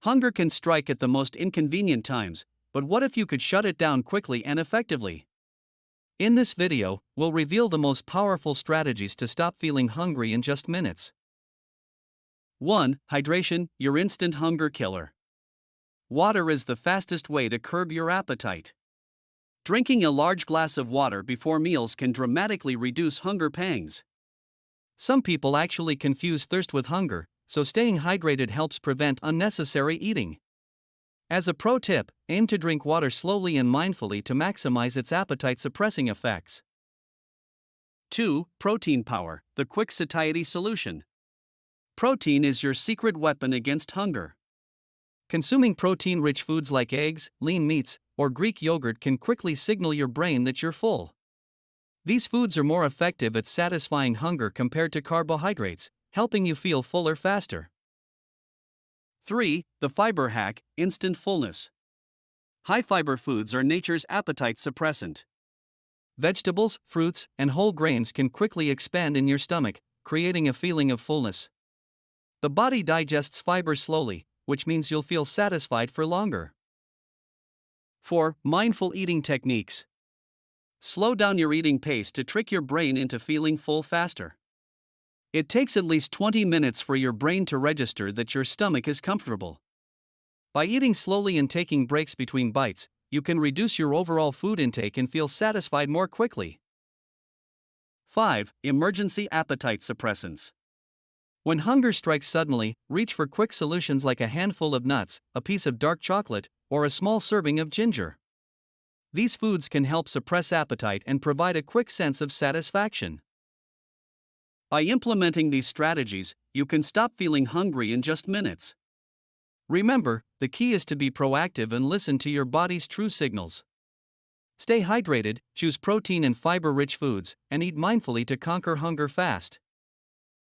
Hunger can strike at the most inconvenient times, but what if you could shut it down quickly and effectively? In this video, we'll reveal the most powerful strategies to stop feeling hungry in just minutes. 1. Hydration, your instant hunger killer. Water is the fastest way to curb your appetite. Drinking a large glass of water before meals can dramatically reduce hunger pangs. Some people actually confuse thirst with hunger, so staying hydrated helps prevent unnecessary eating. As a pro tip, aim to drink water slowly and mindfully to maximize its appetite-suppressing effects. 2. Protein power, the quick satiety solution. Protein is your secret weapon against hunger. Consuming protein-rich foods like eggs, lean meats, or Greek yogurt can quickly signal your brain that you're full. These foods are more effective at satisfying hunger compared to carbohydrates, helping you feel fuller faster. 3. The fiber hack, instant fullness. High-fiber foods are nature's appetite suppressant. Vegetables, fruits, and whole grains can quickly expand in your stomach, creating a feeling of fullness. The body digests fiber slowly, which means you'll feel satisfied for longer. 4. Mindful eating techniques. Slow down your eating pace to trick your brain into feeling full faster. It takes at least 20 minutes for your brain to register that your stomach is comfortable. By eating slowly and taking breaks between bites, you can reduce your overall food intake and feel satisfied more quickly. 5. Emergency appetite suppressants. When hunger strikes suddenly, reach for quick solutions like a handful of nuts, a piece of dark chocolate, or a small serving of ginger. These foods can help suppress appetite and provide a quick sense of satisfaction. By implementing these strategies, you can stop feeling hungry in just minutes. Remember, the key is to be proactive and listen to your body's true signals. Stay hydrated, choose protein and fiber-rich foods, and eat mindfully to conquer hunger fast.